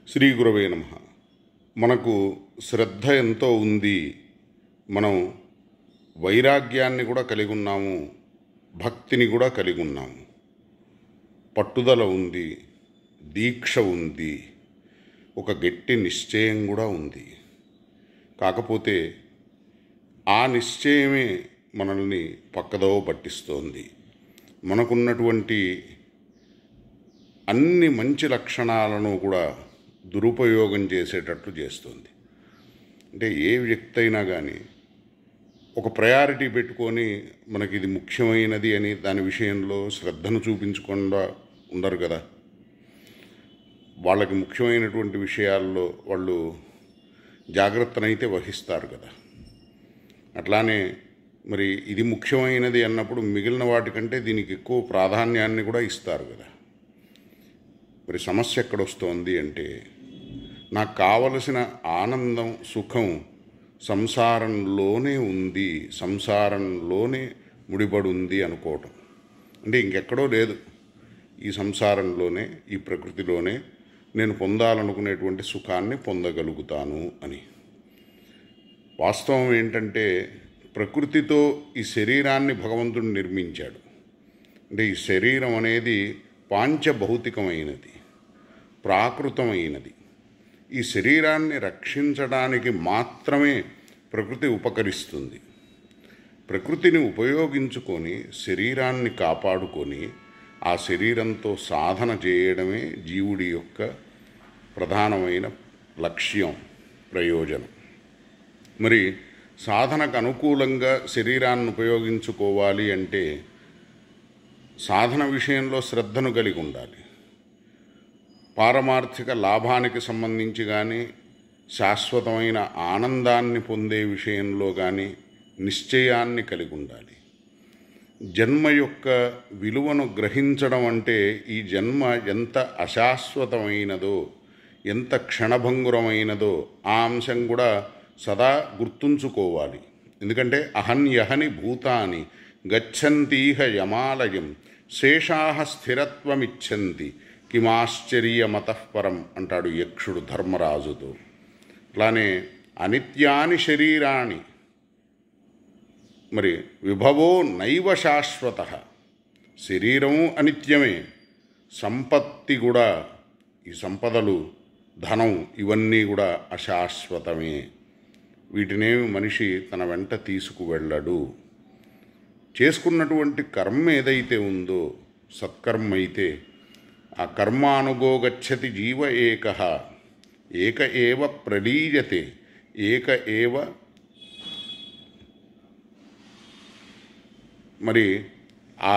శ్రీ గురవే నమః. మనకు శ్రద్ధ ఎంతో ఉంది. మనం వైరాగ్యాన్ని కూడా కలిగి ఉన్నాము, భక్తిని కూడా కలిగి ఉన్నాము. పట్టుదల ఉంది, దీక్ష ఉంది, ఒక గట్టి నిశ్చయం కూడా ఉంది. కాకపోతే ఆ నిశ్చయమే మనల్ని పక్కదోవ పట్టిస్తోంది. మనకున్నటువంటి అన్ని మంచి లక్షణాలను కూడా దురుపయోగం చేసేటట్లు చేస్తుంది. అంటే ఏ వ్యక్తి అయినా కానీ ఒక ప్రయారిటీ పెట్టుకొని మనకి ఇది ముఖ్యమైనది అని దాని విషయంలో శ్రద్ధను చూపించకుండా ఉండరు కదా. వాళ్ళకి ముఖ్యమైనటువంటి విషయాల్లో వాళ్ళు జాగ్రత్తనైతే వహిస్తారు కదా. అట్లానే మరి ఇది ముఖ్యమైనది అన్నప్పుడు మిగిలిన వాటికంటే దీనికి ఎక్కువ ప్రాధాన్యాన్ని కూడా ఇస్తారు కదా. మరి సమస్య ఎక్కడొస్తోంది అంటే, నాకు కావలసిన ఆనందం, సుఖం సంసారంలోనే ఉంది, సంసారంలోనే ముడిపడి ఉంది అనుకోవటం. అంటే ఇంకెక్కడో లేదు, ఈ సంసారంలోనే, ఈ ప్రకృతిలోనే నేను పొందాలనుకునేటువంటి సుఖాన్ని పొందగలుగుతాను అని. వాస్తవం ఏంటంటే, ప్రకృతితో ఈ శరీరాన్ని భగవంతుడు నిర్మించాడు. అంటే ఈ శరీరం అనేది పాంచభౌతికమైనది, ప్రాకృతమైనది. ఈ శరీరాన్ని రక్షించడానికి మాత్రమే ప్రకృతి ఉపకరిస్తుంది. ప్రకృతిని ఉపయోగించుకొని శరీరాన్ని కాపాడుకొని ఆ శరీరంతో సాధన చేయడమే జీవుడి యొక్క ప్రధానమైన లక్ష్యం, ప్రయోజనం. మరి సాధనకు అనుకూలంగా శరీరాన్ని ఉపయోగించుకోవాలి అంటే సాధన విషయంలో శ్రద్ధను కలిగి ఉండాలి. పారమార్థిక లాభానికి సంబంధించి కానీ, శాశ్వతమైన ఆనందాన్ని పొందే విషయంలో కానీ నిశ్చయాన్ని కలిగి ఉండాలి. జన్మ యొక్క విలువను గ్రహించడం అంటే ఈ జన్మ ఎంత అశాశ్వతమైనదో, ఎంత క్షణభంగురమైనదో ఆ అంశం కూడా సదా గుర్తుంచుకోవాలి. ఎందుకంటే అహన్యహని భూతాని గచ్చంతీహ యమాలయం శేషాహ స్థిరత్వమిచ్చంతి కిమాశ్చర్యమతఃపరం అంటాడు యక్షుడు ధర్మరాజుతో. అట్లానే అనిత్యాని శరీరాణి మరి విభవో నైవ శాశ్వత. శరీరము అనిత్యమే, సంపత్తి కూడా, ఈ సంపదలు, ధనం ఇవన్నీ కూడా అశాశ్వతమే. వీటినేమి మనిషి తన వెంట తీసుకువెళ్ళడు. చేసుకున్నటువంటి కర్మ ఏదైతే ఉందో, సత్కర్మ అయితే ఆ కర్మానుగోగచ్చతి జీవ ఏకః ఏక ఏవ ప్రలీయతే ఏక ఏవ. మరి ఆ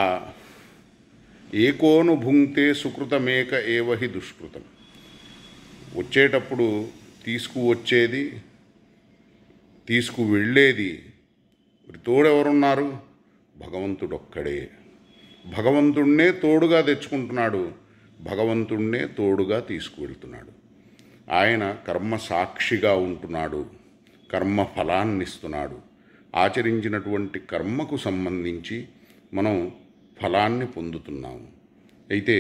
ఏకోనుభుంక్తే సుకృతమేక ఏవ హి దుష్కృతం. వచ్చేటప్పుడు తీసుకువచ్చేది, తీసుకువెళ్ళేది మరి తోడెవరున్నారు? భగవంతుడొక్కడే. భగవంతుణ్ణే తోడుగా తెచ్చుకుంటున్నాడు, భగవంతుణ్ణే తోడుగా తీసుకువెళ్తున్నాడు. ఆయన కర్మ సాక్షిగా ఉంటున్నాడు, కర్మ ఫలాన్ని ఇస్తున్నాడు. ఆచరించినటువంటి కర్మకు సంబంధించి మనం ఫలాన్ని పొందుతున్నాము. అయితే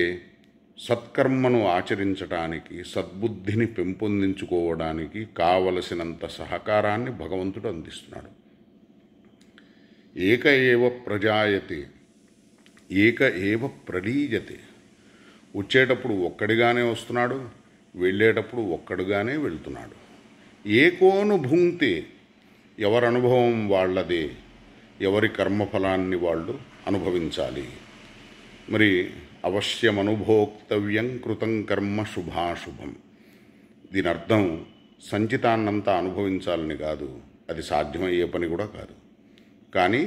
సత్కర్మను ఆచరించడానికి, సద్బుద్ధిని పెంపొందించుకోవడానికి కావలసినంత సహకారాన్ని భగవంతుడు అందిస్తున్నాడు. ఏక ఏవ ప్రజాయతే ఏక ఏవ ప్రలీయతే. వచ్చేటప్పుడు ఒక్కడిగానే వస్తున్నాడు, వెళ్ళేటప్పుడు ఒక్కడుగానే వెళ్తున్నాడు. ఏకోనుభుంక్తే, ఎవరి అనుభవం వాళ్ళదే, ఎవరి కర్మఫలాన్ని వాళ్ళు అనుభవించాలి. మరి అవశ్యమనుభోక్తవ్యం కృతం కర్మ శుభాశుభం. దీని అర్థం సంచితాన్నంతా అనుభవించాలని కాదు, అది సాధ్యమయ్యే పని కూడా కాదు. కానీ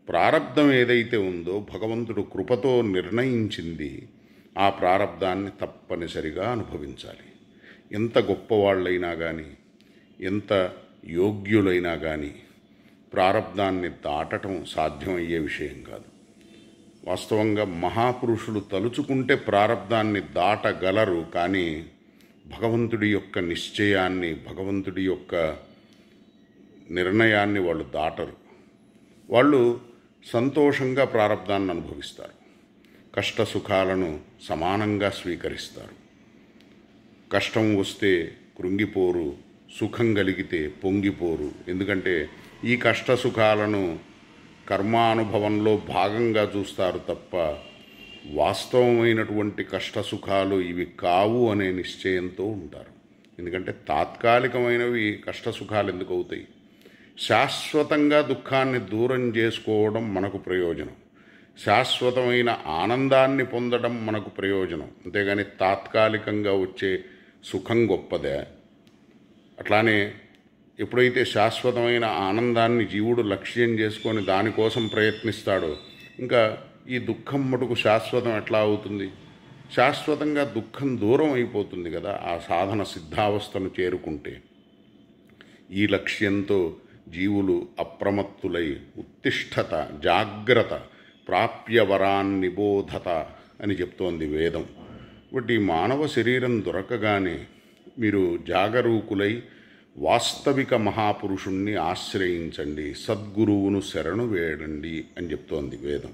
ప్రారబ్ధం ఏదైతే ఉందో భగవంతుడు కృపతో నిర్ణయించింది, ఆ ప్రారబ్ధాన్ని తప్పనిసరిగా అనుభవించాలి. ఎంత గొప్పవాళ్ళైనా కానీ, ఎంత యోగ్యులైనా కానీ ప్రారబ్ధాన్ని దాటడం సాధ్యమయ్యే విషయం కాదు. వాస్తవంగా మహాపురుషులు తలుచుకుంటే ప్రారబ్ధాన్ని దాటగలరు, కానీ భగవంతుడి యొక్క నిశ్చయాన్ని, భగవంతుడి యొక్క నిర్ణయాన్ని వాళ్ళు దాటరు. వాళ్ళు సంతోషంగా ప్రారబ్ధాన్ని అనుభవిస్తారు, కష్ట సుఖాలను సమానంగా స్వీకరిస్తారు. కష్టం వస్తే కృంగిపోరు, సుఖం కలిగితే పొంగిపోరు. ఎందుకంటే ఈ కష్ట సుఖాలను కర్మానుభవంలో భాగంగా చూస్తారు తప్ప వాస్తవమైనటువంటి కష్ట సుఖాలు ఇవి కావు అనే నిశ్చయంతో ఉంటారు. ఎందుకంటే తాత్కాలికమైనవి కష్ట సుఖాలు ఎందుకు అవుతాయి? శాశ్వతంగా దుఃఖాన్ని దూరం చేసుకోవడం మనకు ప్రయోజనం, శాశ్వతమైన ఆనందాన్ని పొందడం మనకు ప్రయోజనం. అంతేగాని తాత్కాలికంగా వచ్చే సుఖం గొప్పదే. అట్లానే ఎప్పుడైతే శాశ్వతమైన ఆనందాన్ని జీవుడు లక్ష్యం చేసుకొని దానికోసం ప్రయత్నిస్తాడో, ఇంకా ఈ దుఃఖం మటుకు శాశ్వతం ఎట్లా అవుతుంది? శాశ్వతంగా దుఃఖం దూరం అయిపోతుంది కదా ఆ సాధన సిద్ధావస్థను చేరుకుంటే. ఈ లక్ష్యంతో జీవులు అప్రమత్తులై ఉత్తిష్టత, జాగ్రత్త, ప్రాప్యవరాన్నిబోధత అని చెప్తోంది వేదం. కాబట్టి మానవ శరీరం దొరకగానే మీరు జాగరూకులై వాస్తవిక మహాపురుషుణ్ణి ఆశ్రయించండి, సద్గురువును శరణు వేడండి అని చెప్తోంది వేదం.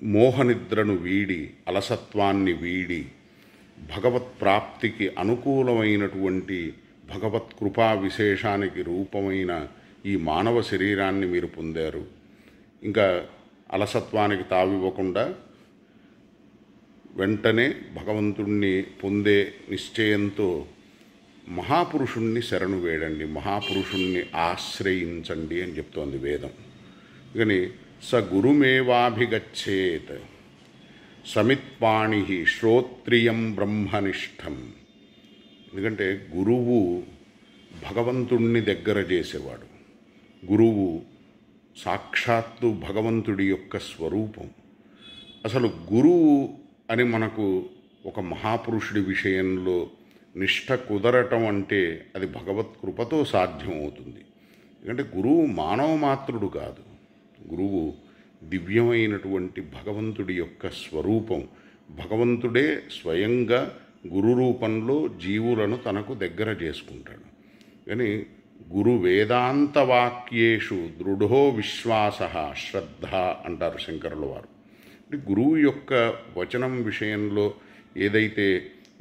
మోహనిద్రను వీడి, అలసత్వాన్ని వీడి భగవత్ప్రాప్తికి అనుకూలమైనటువంటి భగవత్కృపా విశేషానికి రూపమైన ఈ మానవ శరీరాన్ని మీరు పొందారు. ఇంకా అలసత్వానికి తావివ్వకుండా వెంటనే భగవంతుణ్ణి పొందే నిశ్చయంతో మహాపురుషుణ్ణి శరణు వేడండి, మహాపురుషుణ్ణి ఆశ్రయించండి అని చెప్తోంది వేదం. కానీ స గురుమేవాభిగచ్చేత్ సమిత్పాణి శ్రోత్రియం బ్రహ్మనిష్టం. ఎందుకంటే గురువు భగవంతుణ్ణి దగ్గర చేసేవాడు. గురువు సాక్షాత్తు భగవంతుడి యొక్క స్వరూపం. అసలు గురువు అని మనకు ఒక మహాపురుషుడి విషయంలో నిష్ఠ కుదరటం అంటే అది భగవత్కృపతో సాధ్యమవుతుంది. ఎందుకంటే గురువు మానవ మాత్రుడు కాదు, గురువు దివ్యమైనటువంటి భగవంతుడి యొక్క స్వరూపం. భగవంతుడే స్వయంగా గురు రూపంలో జీవులను తనకు దగ్గర చేసుకుంటాడు. కానీ గురు వేదాంత వాక్యేషు దృఢో విశ్వాస శ్రద్ధ అంటారు శంకరుల వారు. అంటే గురువు యొక్క వచనం విషయంలో ఏదైతే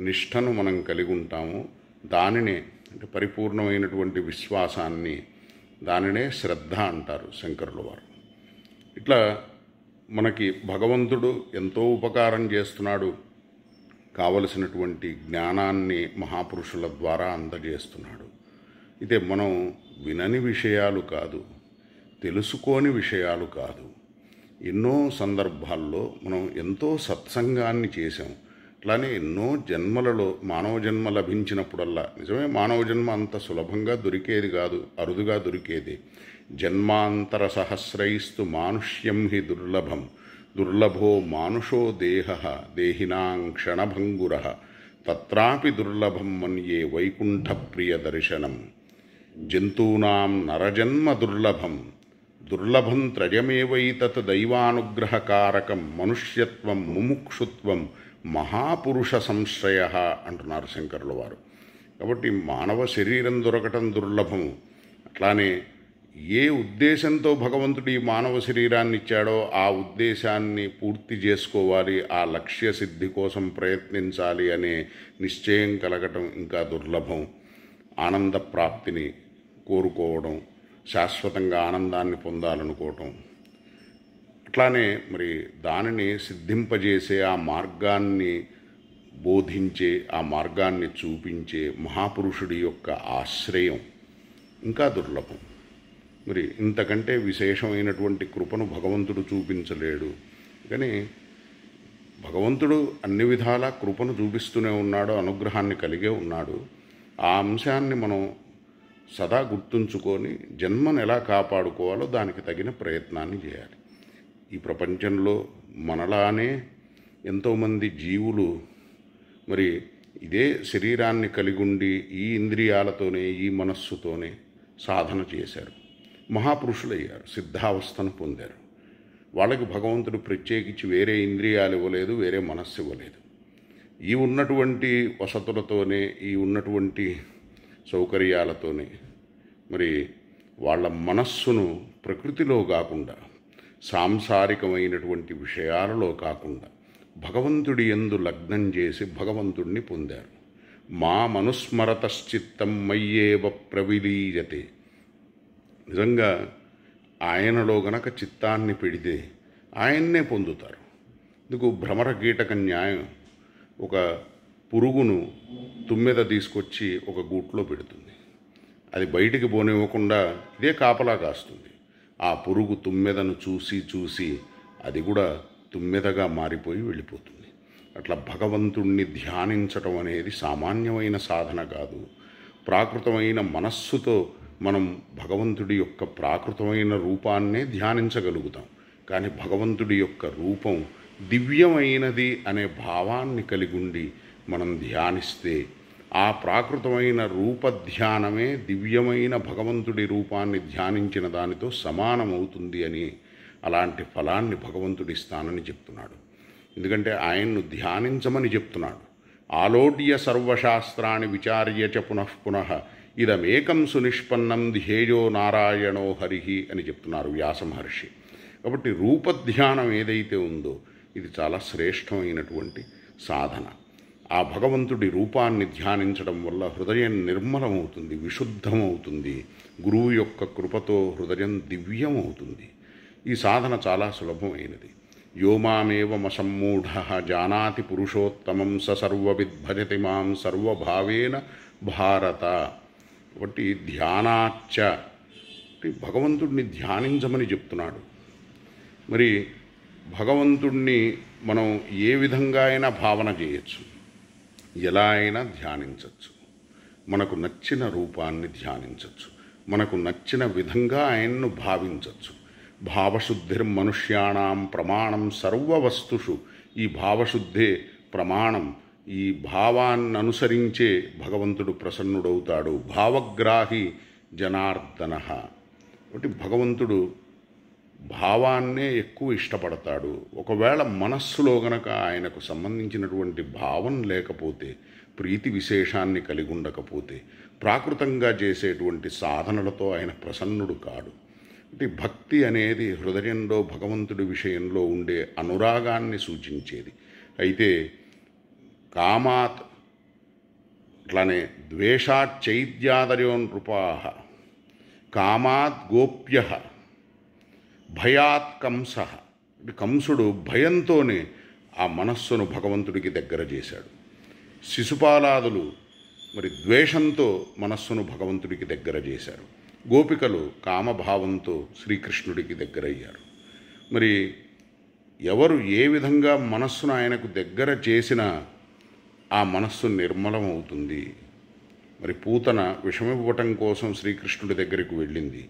నిష్ఠను మనం కలిగి ఉంటామో దానినే, అంటే పరిపూర్ణమైనటువంటి విశ్వాసాన్ని, దానినే శ్రద్ధ అంటారు శంకరుల వారు. ఇట్లా మనకి భగవంతుడు ఎంతో ఉపకారం చేస్తున్నాడు. కావలసినటువంటి జ్ఞానాన్ని మహాపురుషుల ద్వారా అందజేస్తున్నాడు. అయితే మనం వినని విషయాలు కాదు, తెలుసుకోని విషయాలు కాదు. ఎన్నో సందర్భాల్లో మనం ఎంతో సత్సంగాన్ని చేశాం. అట్లానే ఎన్నో జన్మలలో మానవ జన్మ లభించినప్పుడల్లా, నిజమే మానవ జన్మ అంత సులభంగా దొరికేది కాదు, అరుదుగా దొరికేది. జన్మాంతర సహస్రైస్తు మానుష్యం హి దుర్లభం, దుర్లభో మానుషో దేహ దేహినాం క్షణభంగుర, తత్రాపి దుర్లభం మన్యే వైకుంఠ ప్రియ దర్శనం. జంతూనాం నరజన్మ దుర్లభం, దుర్లభం త్రయమేవైతత్ దైవానుగ్రహకారకం, మనుష్యత్వం ముముక్షుత్వం మహాపురుష సంశ్రయ అంటున్నారు శంకరుల వారు. కాబట్టి మానవ శరీరం దొరకటం దుర్లభము. అట్లానే ఏ ఉద్దేశంతో భగవంతుడు ఈ మానవ శరీరాన్ని ఇచ్చాడో ఆ ఉద్దేశాన్ని పూర్తి చేసుకోవాలి, ఆ లక్ష్య సిద్ధి కోసం ప్రయత్నించాలి అనే నిశ్చయం కలగటం ఇంకా దుర్లభం. ఆనంద ప్రాప్తిని కోరుకోవడం, శాశ్వతంగా ఆనందాన్ని పొందాలనుకోవటం, అట్లానే మరి దానిని సిద్ధింపజేసే ఆ మార్గాన్ని బోధించే, ఆ మార్గాన్ని చూపించే మహాపురుషుడి యొక్క ఆశ్రయం ఇంకా దుర్లభం. మరి ఇంతకంటే విశేషమైనటువంటి కృపను భగవంతుడు చూపించలేడు. కానీ భగవంతుడు అన్ని విధాలా కృపను చూపిస్తూనే ఉన్నాడు, అనుగ్రహాన్ని కలిగే ఉన్నాడు. ఆ అంశాన్ని మనం సదా గుర్తుంచుకొని జన్మను ఎలా కాపాడుకోవాలో దానికి తగిన ప్రయత్నాన్ని చేయాలి. ఈ ప్రపంచంలో మనలానే ఎంతోమంది జీవులు మరి ఇదే శరీరాన్ని కలిగి ఉండి ఈ ఇంద్రియాలతోనే, ఈ మనస్సుతోనే సాధన చేశారు, మహాపురుషులయ్యారు, సిద్ధావస్థను పొందారు. వాళ్ళకి భగవంతుడు ప్రత్యేకించి వేరే ఇంద్రియాలు ఇవ్వలేదు, వేరే మనస్సు ఇవ్వలేదు. ఈ ఉన్నటువంటి వసతులతోనే, ఈ ఉన్నటువంటి సౌకర్యాలతోనే మరి వాళ్ళ మనస్సును ప్రకృతిలో కాకుండా, సాంసారికమైనటువంటి విషయాలలో కాకుండా భగవంతుడి యందు లగ్నం చేసి భగవంతుడిని పొందారు. మా మనుస్మరతశ్చిత్తం మయ్యేవ ప్రవిలీయతే. నిజంగా ఆయనలో గనక చిత్తాన్ని పెడితే ఆయన్నే పొందుతారు. ఇందుకు భ్రమర కీటక న్యాయం. ఒక పురుగును తుమ్మెద తీసుకొచ్చి ఒక గూట్లో పెడుతుంది. అది బయటికి పోనివ్వకుండా ఇదే కాపలా కాస్తుంది. ఆ పురుగు తుమ్మెదను చూసి చూసి అది కూడా తుమ్మెదగా మారిపోయి వెళ్ళిపోతుంది. అట్లా భగవంతుణ్ణి ధ్యానించటం అనేది సామాన్యమైన సాధన కాదు. ప్రాకృతమైన మనస్సుతో మనం భగవంతుడి యొక్క ప్రాకృతమైన రూపాన్నే ధ్యానించగలుగుతాం. కానీ భగవంతుడి యొక్క రూపం దివ్యమైనది అనే భావాన్ని కలిగి ఉండి మనం ధ్యానిస్తే ఆ ప్రాకృతమైన రూపధ్యానమే దివ్యమైన భగవంతుడి రూపాన్ని ధ్యానించిన దానితో సమానమవుతుంది అని, అలాంటి ఫలాన్ని భగవంతుడి ఇస్తానని చెప్తున్నాడు. ఎందుకంటే ఆయన్ను ధ్యానించమని చెప్తున్నాడు. ఆలోడ్య సర్వశాస్త్రాన్ని విచార్య చ పునఃపునః ఇదమేకం సునిష్పన్నం ధ్యేయో నారాయణో హరిహి అని చెప్తున్నారు వ్యాస మహర్షి. కాబట్టి రూపధ్యానం ఏదైతే ఉందో ఇది చాలా శ్రేష్టమైనటువంటి సాధన. ఆ భగవంతుడి రూపాన్ని ధ్యానించడం వల్ల హృదయం నిర్మలమవుతుంది, విశుద్ధమవుతుంది. గురువు యొక్క కృపతో హృదయం దివ్యమవుతుంది. ఈ సాధన చాలా సులభమైనది. యోమామేవమసమ్మూఢ జానాతి పురుషోత్తమం స సర్వవిద్ భజతి మాం సర్వభావేన భారత. కాబట్టి ధ్యానాచ్చ భగవంతుడిని ధ్యానించమని చెప్తున్నాడు. మరి భగవంతుణ్ణి మనం ఏ విధంగా అయినా భావన చేయొచ్చు, ఎలా అయినా ధ్యానించవచ్చు. మనకు నచ్చిన రూపాన్ని ధ్యానించవచ్చు, మనకు నచ్చిన విధంగా ఆయన్ను భావించవచ్చు. భావశుద్ధిర్మనుష్యాణం ప్రమాణం సర్వవస్తుషు. ఈ భావశుద్ధే ప్రమాణం. ఈ భావాన్ని అనుసరించే భగవంతుడు ప్రసన్నుడవుతాడు. భావగ్రాహి జనార్దన. కాబట్టి భగవంతుడు భావాన్నే ఎక్కువ ఇష్టపడతాడు. ఒకవేళ మనస్సులో గనక ఆయనకు సంబంధించినటువంటి భావం లేకపోతే, ప్రీతి విశేషాన్ని కలిగి ఉండకపోతే, ప్రాకృతంగా చేసేటువంటి సాధనలతో ఆయన ప్రసన్నుడు కాడు. అంటే భక్తి అనేది హృదయంలో భగవంతుడి విషయంలో ఉండే అనురాగాన్ని సూచించేది. అయితే కామాత్, అట్లానే ద్వేషాత్ చైద్యాదయో నృపాః, కామాత్ గోప్యః, భయాత్ కంసః. కంసుడు భయంతోనే ఆ మనస్సును భగవంతుడికి దగ్గర చేశాడు. శిశుపాలాదులు మరి ద్వేషంతో మనస్సును భగవంతుడికి దగ్గర చేశారు. గోపికలు కామభావంతో శ్రీకృష్ణుడికి దగ్గరయ్యారు. మరి ఎవరు ఏ విధంగా మనస్సును ఆయనకు దగ్గర చేసినా ఆ మనస్సు నిర్మలమవుతుంది. మరి పూతన విషమివ్వటం కోసం శ్రీకృష్ణుడి దగ్గరికి వెళ్ళింది.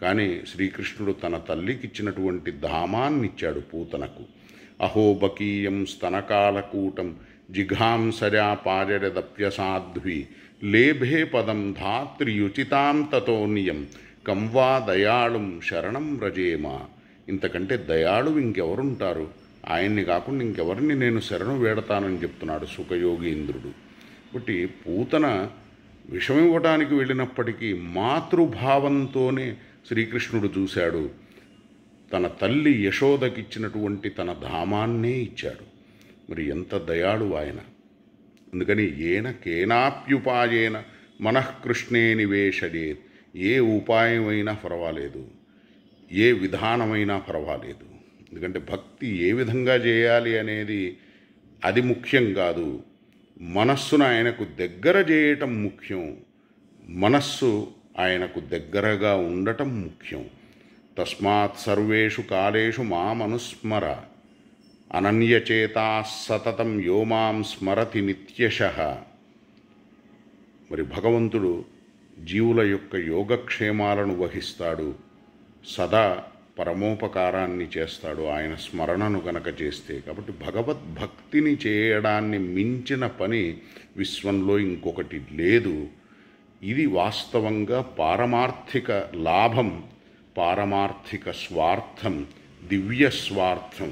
కానీ శ్రీకృష్ణుడు తన తల్లికిచ్చినటువంటి ధామాన్నిచ్చాడు పూతనకు. అహోబకీయం స్తనకాలకూటం జిఘాంసజా పాజడదప్యసాధ్వి లేభే పదం ధాత్రియుచితాం తతోనియం కంవా దయాళుం శరణం వ్రజేమ. ఇంతకంటే దయాళు ఇంకెవరుంటారు? ఆయన్ని కాకుండా ఇంకెవరిని నేను శరణు వేడతానని చెప్తున్నాడు సుఖయోగీంద్రుడు. కాబట్టి పూతన విషమివ్వటానికి వెళ్ళినప్పటికీ మాతృభావంతోనే శ్రీకృష్ణుడు చూశాడు. తన తల్లి యశోదకిచ్చినటువంటి తన ధామాన్నే ఇచ్చాడు. మరి ఎంత దయాళు ఆయన. అందుకని ఏన కేనాప్యుపాయేన మనఃకృష్ణే నివేశయేత్. ఏ ఉపాయమైనా పర్వాలేదు, ఏ విధానమైనా పర్వాలేదు. ఎందుకంటే భక్తి ఏ విధంగా చేయాలి అనేది అది ముఖ్యం కాదు. మనస్సును ఆయనకు దగ్గర చేయటం ముఖ్యం. మనస్సు ఆయనకు దగ్గరగా ఉండటం ముఖ్యం. తస్మాత్ సర్వేషు కాలేషు మామనుస్మర అనన్యచేతా సతతం యో మాం స్మరతి నిత్యశః. మరి భగవంతుడు జీవుల యొక్క యోగక్షేమాలను వహిస్తాడు. సదా పరమోపకారాన్ని చేస్తాడు ఆయన స్మరణను గనక చేస్తే. కాబట్టి భగవద్భక్తిని చేయడాన్ని మించిన పని విశ్వంలో ఇంకొకటి లేదు. ఇది వాస్తవంగా పారమార్థిక లాభం, పారమార్థిక స్వార్థం, దివ్య స్వార్థం.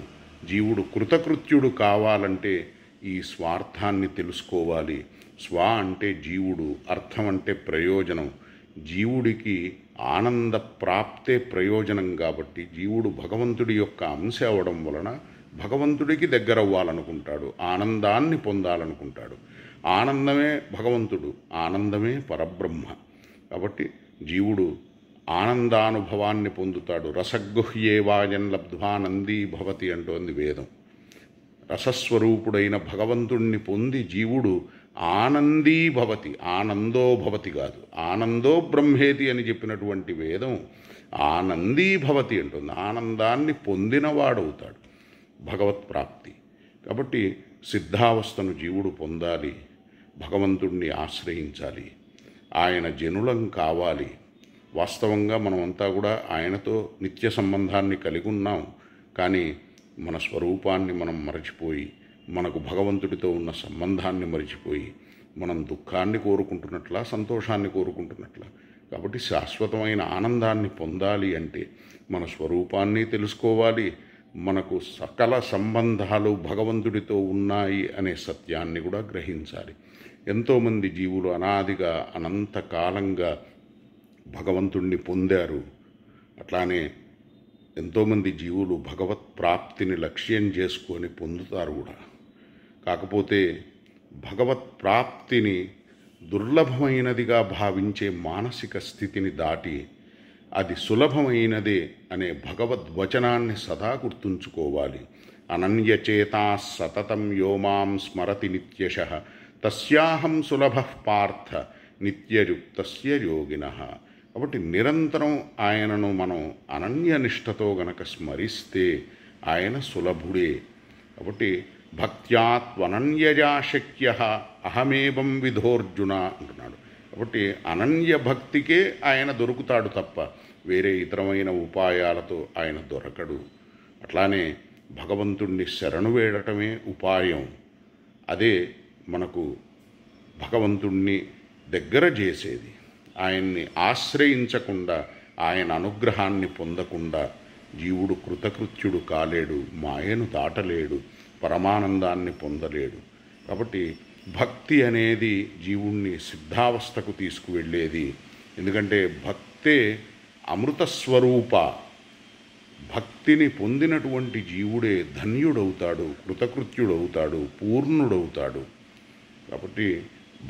జీవుడు కృతకృత్యుడు కావాలంటే ఈ స్వార్థాన్ని తెలుసుకోవాలి. స్వ అంటే జీవుడు, అర్థం అంటే ప్రయోజనం. జీవుడికి ఆనంద ప్రాప్తే ప్రయోజనం. కాబట్టి జీవుడు భగవంతుడి యొక్క అంశ అవడం వలన భగవంతుడికి దగ్గరవ్వాలనుకుంటాడు, ఆనందాన్ని పొందాలనుకుంటాడు. ఆనందమే భగవంతుడు, ఆనందమే పరబ్రహ్మ. కాబట్టి జీవుడు ఆనందానుభవాన్ని పొందుతాడు. రసగుహ్యేవాయన్ లబ్ధ్వానందీ భవతి అంటోంది వేదం. రసస్వరూపుడైన భగవంతుణ్ణి పొంది జీవుడు ఆనందీ భవతి, ఆనందో భవతి కాదు, ఆనందో బ్రహ్మేతి అని చెప్పినటువంటి వేదం ఆనందీ భవతి అంటుంది. ఆనందాన్ని పొందినవాడవుతాడు, భగవత్ప్రాప్తి. కాబట్టి సిద్ధావస్థను జీవుడు పొందాలి, భగవంతుణ్ణి ఆశ్రయించాలి, ఆయన జనులం కావాలి. వాస్తవంగా మనమంతా కూడా ఆయనతో నిత్య సంబంధాన్ని కలిగి ఉన్నాం. కానీ మన స్వరూపాన్ని మనం మరచిపోయి, మనకు భగవంతుడితో ఉన్న సంబంధాన్ని మరచిపోయి, మనం దుఃఖాన్ని కోరుకుంటున్నట్లా, సంతోషాన్ని కోరుకుంటున్నట్లా. కాబట్టి శాశ్వతమైన ఆనందాన్ని పొందాలి అంటే మన స్వరూపాన్ని తెలుసుకోవాలి, మనకు సకల సంబంధాలు భగవంతుడితో ఉన్నాయి అనే సత్యాన్ని కూడా గ్రహించాలి. ఎంతోమంది జీవులు అనాదిగా అనంతకాలంగా భగవంతుణ్ణి పొందారు. అట్లానే ఎంతోమంది జీవులు భగవత్ ప్రాప్తిని లక్ష్యం చేసుకొని పొందుతారు కూడా. కాకపోతే భగవత్ ప్రాప్తిని దుర్లభమైనదిగా భావించే మానసిక స్థితిని దాటి అది సులభమైనదే అనే భగవద్వచనాన్ని సదా గుర్తుంచుకోవాలి. అనన్యచేతా సతతం యోమాం స్మరతి నిత్యశః తస్యాహం సులభః పార్థ నిత్యయుక్తస్య యోగినః. కాబట్టి నిరంతరం ఆయనను మనం అనన్యనిష్టతో గనక స్మరిస్తే ఆయన సులభుడే. కాబట్టి భక్త్యాత్వనన్యజా శక్య అహమేవం విధోర్జున అంటున్నాడు. కాబట్టి అనన్య భక్తికే ఆయన దొరుకుతాడు తప్ప వేరే ఇతరమైన ఉపాయాలతో ఆయన దొరకడు. అట్లానే భగవంతుణ్ణి శరణు వేడటమే ఉపాయం. అదే మనకు భగవంతుణ్ణి దగ్గర చేసేది. ఆయన్ని ఆశ్రయించకుండా, ఆయన అనుగ్రహాన్ని పొందకుండా జీవుడు కృతకృత్యుడు కాలేడు, మాయను దాటలేడు, పరమానందాన్ని పొందలేడు. కాబట్టి భక్తి అనేది జీవుణ్ణి సిద్ధావస్థకు తీసుకువెళ్ళేది. ఎందుకంటే భక్తే అమృతస్వరూప. భక్తిని పొందినటువంటి జీవుడే ధన్యుడవుతాడు, కృతకృత్యుడవుతాడు, పూర్ణుడవుతాడు. కాబట్టి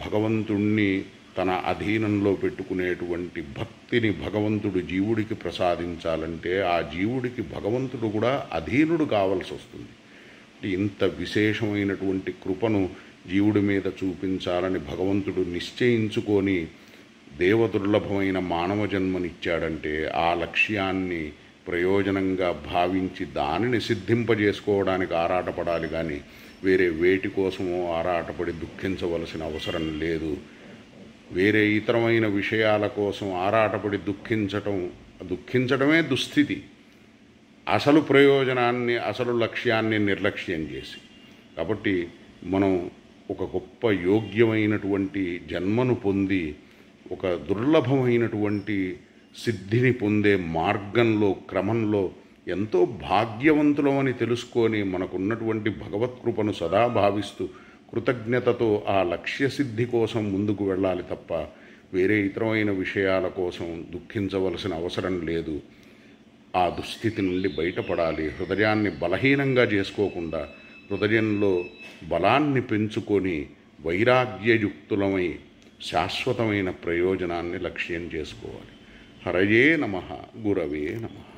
భగవంతుణ్ణి తన అధీనంలో పెట్టుకునేటువంటి భక్తిని భగవంతుడు జీవుడికి ప్రసాదించాలంటే ఆ జీవుడికి భగవంతుడు కూడా అధీనుడు కావాల్సి వస్తుంది. ఇంత విశేషమైనటువంటి కృపను జీవుడి మీద చూపించాలని భగవంతుడు నిశ్చయించుకొని దేవదుర్లభమైన మానవ జన్మనిచ్చాడంటే ఆ లక్ష్యాన్ని ప్రయోజనంగా భావించి దానిని సిద్ధింపజేసుకోవడానికి ఆరాటపడాలి. కానీ వేరే వేటి కోసమో ఆరాటపడి దుఃఖించవలసిన అవసరం లేదు. వేరే ఇతరమైన విషయాల కోసం ఆరాటపడి దుఃఖించడమే దుస్థితి. అసలు ప్రయోజనాన్ని, అసలు లక్ష్యాన్ని నిర్లక్ష్యం చేసి. కాబట్టి మనం ఒక గొప్ప యోగ్యమైనటువంటి జన్మను పొంది ఒక దుర్లభమైనటువంటి సిద్ధిని పొందే మార్గంలో, క్రమంలో ఎంతో భాగ్యవంతులమని తెలుసుకొని మనకున్నటువంటి భగవత్కృపను సదా భావిస్తూ కృతజ్ఞతతో ఆ లక్ష్యసిద్ధి కోసం ముందుకు వెళ్ళాలి తప్ప వేరే ఇతరమైన విషయాల కోసం దుఃఖించవలసిన అవసరం లేదు. ఆ దుస్థితి నుండి బయటపడాలి. హృదయాన్ని బలహీనంగా చేసుకోకుండా హృదయంలో బలాన్ని పెంచుకొని వైరాగ్యయుక్తులమై శాశ్వతమైన ప్రయోజనాన్ని లక్ష్యం చేసుకోవాలి. హరయే నమః, గురవే నమః.